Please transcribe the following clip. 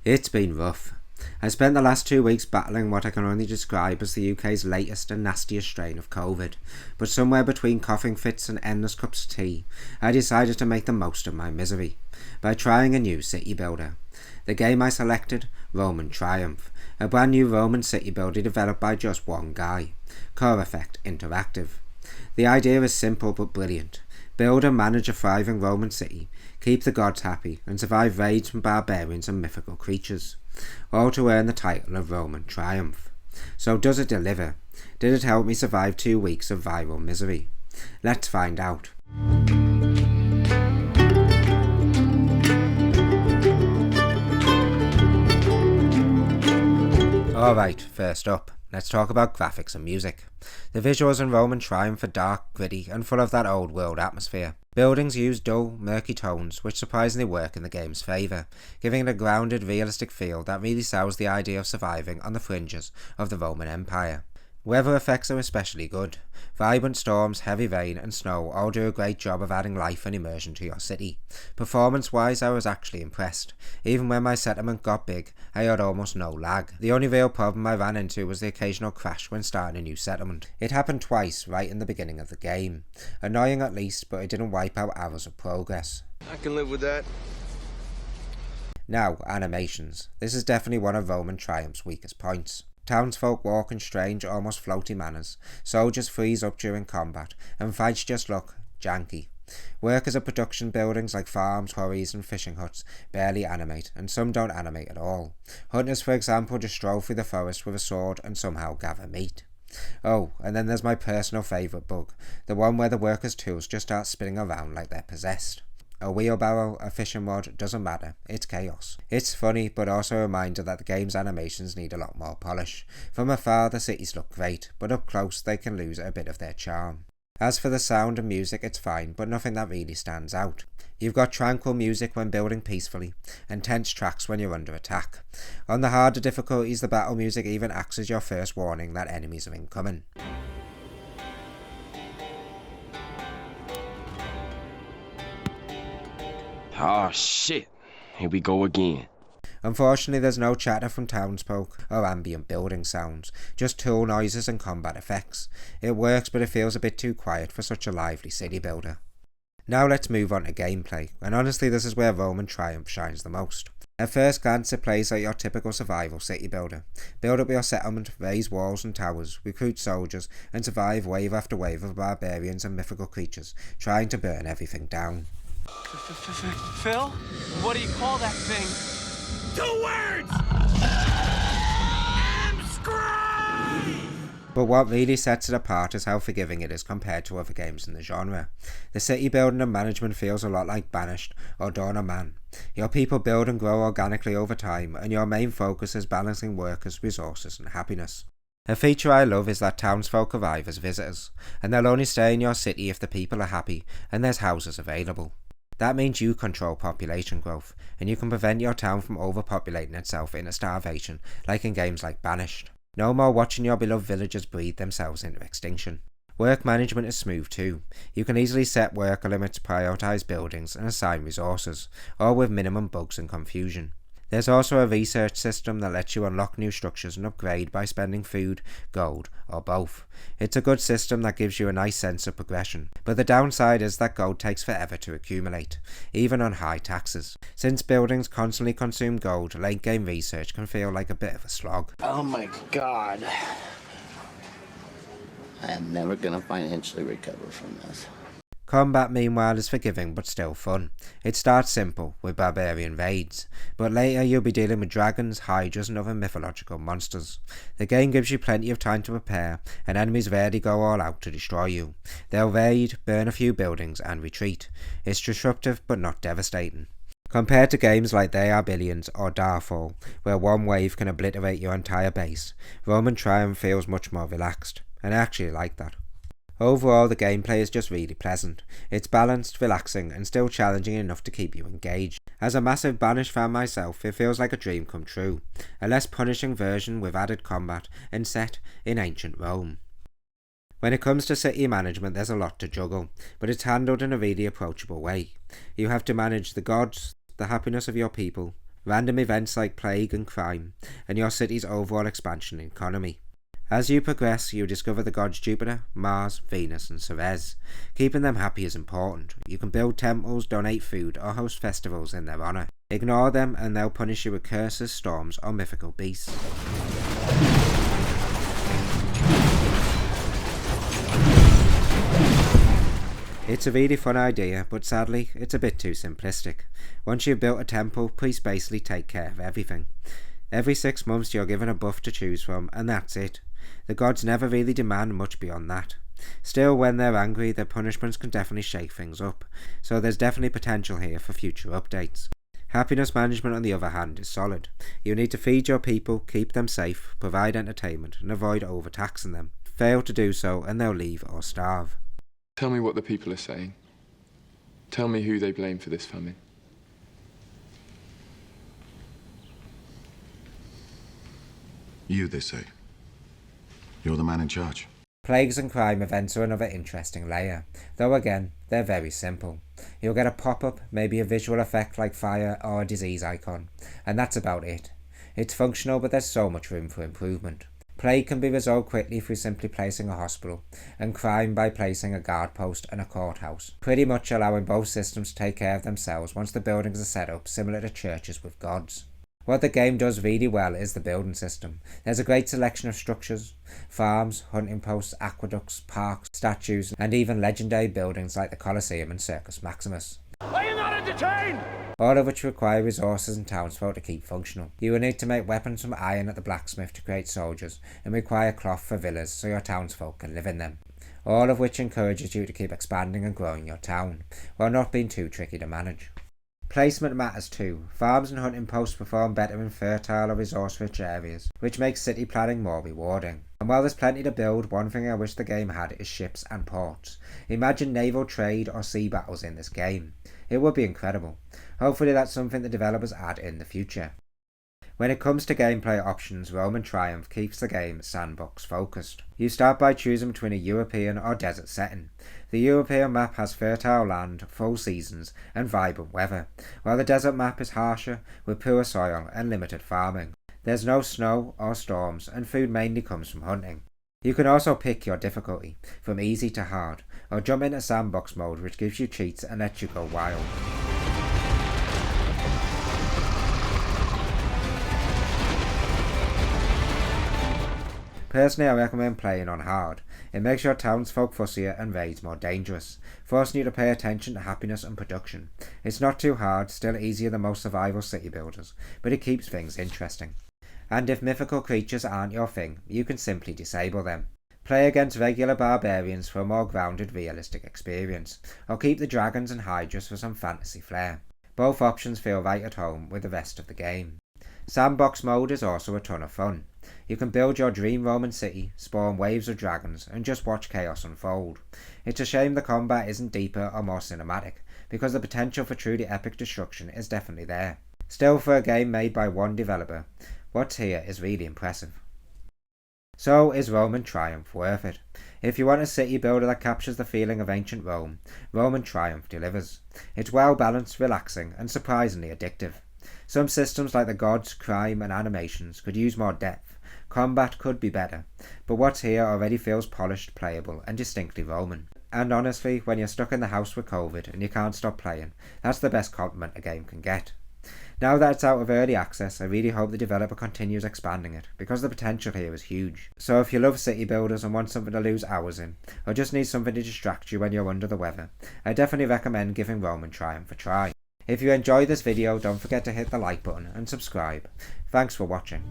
It's been rough. I spent the last 2 weeks battling what I can only describe as the UK's latest and nastiest strain of COVID, but somewhere between coughing fits and endless cups of tea, I decided to make the most of my misery by trying a new city builder. The game I selected, Roman Triumph, a brand new Roman city builder developed by just one guy, Coreffect Interactive. The idea is simple but brilliant. Build and manage a thriving Roman city, keep the gods happy, and survive raids from barbarians and mythical creatures, all to earn the title of Roman Triumph. So does it deliver? Did it help me survive 2 weeks of viral misery? Let's find out. Alright, first up, let's talk about graphics and music. The visuals in Roman Triumph are dark, gritty, and full of that old world atmosphere. Buildings use dull, murky tones, which surprisingly work in the game's favour, giving it a grounded, realistic feel that really sells the idea of surviving on the fringes of the Roman Empire. Weather effects are especially good. Vibrant storms, heavy rain and snow all do a great job of adding life and immersion to your city. Performance-wise, I was actually impressed. Even when my settlement got big, I had almost no lag. The only real problem I ran into was the occasional crash when starting a new settlement. It happened twice right in the beginning of the game. Annoying at least, but it didn't wipe out hours of progress. I can live with that. Now, animations. This is definitely one of Roman Triumph's weakest points. Townsfolk walk in strange, almost floaty manners, soldiers freeze up during combat, and fights just look janky. Workers at production buildings like farms, quarries and fishing huts barely animate, and some don't animate at all. Hunters, for example, just stroll through the forest with a sword and somehow gather meat. Oh, and then there's my personal favourite bug, the one where the workers' tools just start spinning around like they're possessed. A wheelbarrow, a fishing rod, doesn't matter, it's chaos. It's funny, but also a reminder that the game's animations need a lot more polish. From afar the cities look great, but up close they can lose a bit of their charm. As for the sound and music, it's fine, but nothing that really stands out. You've got tranquil music when building peacefully, and tense tracks when you're under attack. On the harder difficulties, the battle music even acts as your first warning that enemies are incoming. Oh shit, here we go again. Unfortunately, there's no chatter from townsfolk or ambient building sounds, just tool noises and combat effects. It works, but it feels a bit too quiet for such a lively city builder. Now let's move on to gameplay, and honestly this is where Roman Triumph shines the most. At first glance it plays like your typical survival city builder. Build up your settlement, raise walls and towers, recruit soldiers, and survive wave after wave of barbarians and mythical creatures, trying to burn everything down. Phil? What do you call that thing? 2 words! But what really sets it apart is how forgiving it is compared to other games in the genre. The city building and management feels a lot like Banished or Dawn of Man. Your people build and grow organically over time, and your main focus is balancing workers, resources and happiness. A feature I love is that townsfolk arrive as visitors, and they'll only stay in your city if the people are happy and there's houses available. That means you control population growth, and you can prevent your town from overpopulating itself into starvation like in games like Banished. No more watching your beloved villagers breed themselves into extinction. Work management is smooth too. You can easily set worker limits, prioritise buildings and assign resources, all with minimum bugs and confusion. There's also a research system that lets you unlock new structures and upgrade by spending food, gold, or both. It's a good system that gives you a nice sense of progression, but the downside is that gold takes forever to accumulate, even on high taxes. Since buildings constantly consume gold, late game research can feel like a bit of a slog. Oh my god. I am never gonna financially recover from this. Combat meanwhile is forgiving but still fun. It starts simple, with barbarian raids, but later you'll be dealing with dragons, hydras and other mythological monsters. The game gives you plenty of time to prepare, and enemies rarely go all out to destroy you. They'll raid, burn a few buildings and retreat. It's disruptive but not devastating. Compared to games like They Are Billions or Darfall, where one wave can obliterate your entire base, Roman Triumph feels much more relaxed, and I actually like that. Overall, the gameplay is just really pleasant. It's balanced, relaxing, and still challenging enough to keep you engaged. As a massive Banished fan myself, it feels like a dream come true. A less punishing version with added combat and set in ancient Rome. When it comes to city management, there's a lot to juggle, but it's handled in a really approachable way. You have to manage the gods, the happiness of your people, random events like plague and crime, and your city's overall expansion and economy. As you progress, you discover the gods Jupiter, Mars, Venus and Ceres. Keeping them happy is important. You can build temples, donate food or host festivals in their honour. Ignore them and they'll punish you with curses, storms or mythical beasts. It's a really fun idea, but sadly, it's a bit too simplistic. Once you've built a temple, priests basically take care of everything. Every 6 months you're given a buff to choose from, and that's it. The gods never really demand much beyond that. Still, when they're angry, their punishments can definitely shake things up, so there's definitely potential here for future updates. Happiness management, on the other hand, is solid. You need to feed your people, keep them safe, provide entertainment, and avoid overtaxing them. Fail to do so, and they'll leave or starve. Tell me what the people are saying. Tell me who they blame for this famine. You, they say. You're the man in charge. Plagues and crime events are another interesting layer, though again, they're very simple. You'll get a pop-up, maybe a visual effect like fire or a disease icon, and that's about it. It's functional, but there's so much room for improvement. Plague can be resolved quickly through simply placing a hospital, and crime by placing a guard post and a courthouse, pretty much allowing both systems to take care of themselves once the buildings are set up similar to churches with gods. What the game does really well is the building system. There's a great selection of structures, farms, hunting posts, aqueducts, parks, statues, and even legendary buildings like the Colosseum and Circus Maximus. Are you not entertained? All of which require resources and townsfolk to keep functional. You will need to make weapons from iron at the blacksmith to create soldiers, and require cloth for villas so your townsfolk can live in them. All of which encourages you to keep expanding and growing your town, while not being too tricky to manage. Placement matters too. Farms and hunting posts perform better in fertile or resource-rich areas, which makes city planning more rewarding. And while there's plenty to build, one thing I wish the game had is ships and ports. Imagine naval trade or sea battles in this game. It would be incredible. Hopefully that's something the developers add in the future. When it comes to gameplay options, Roman Triumph keeps the game sandbox focused. You start by choosing between a European or desert setting. The European map has fertile land, full seasons and vibrant weather, while the desert map is harsher with poor soil and limited farming. There's no snow or storms and food mainly comes from hunting. You can also pick your difficulty, from easy to hard, or jump into sandbox mode which gives you cheats and lets you go wild. Personally, I recommend playing on hard. It makes your townsfolk fussier and raids more dangerous, forcing you to pay attention to happiness and production. It's not too hard, still easier than most survival city builders, but it keeps things interesting. And if mythical creatures aren't your thing, you can simply disable them. Play against regular barbarians for a more grounded, realistic experience, or keep the dragons and hydras for some fantasy flair. Both options feel right at home with the rest of the game. Sandbox mode is also a ton of fun. You can build your dream Roman city, spawn waves of dragons, and just watch chaos unfold. It's a shame the combat isn't deeper or more cinematic, because the potential for truly epic destruction is definitely there. Still, for a game made by one developer, what's here is really impressive. So, is Roman Triumph worth it? If you want a city builder that captures the feeling of ancient Rome, Roman Triumph delivers. It's well balanced, relaxing, and surprisingly addictive. Some systems like the gods, crime and animations could use more depth. Combat could be better, but what's here already feels polished, playable and distinctly Roman. And honestly, when you're stuck in the house with COVID and you can't stop playing, that's the best compliment a game can get. Now that it's out of early access, I really hope the developer continues expanding it, because the potential here is huge. So if you love city builders and want something to lose hours in, or just need something to distract you when you're under the weather, I definitely recommend giving Roman Triumph a try. If you enjoyed this video, don't forget to hit the like button and subscribe. Thanks for watching.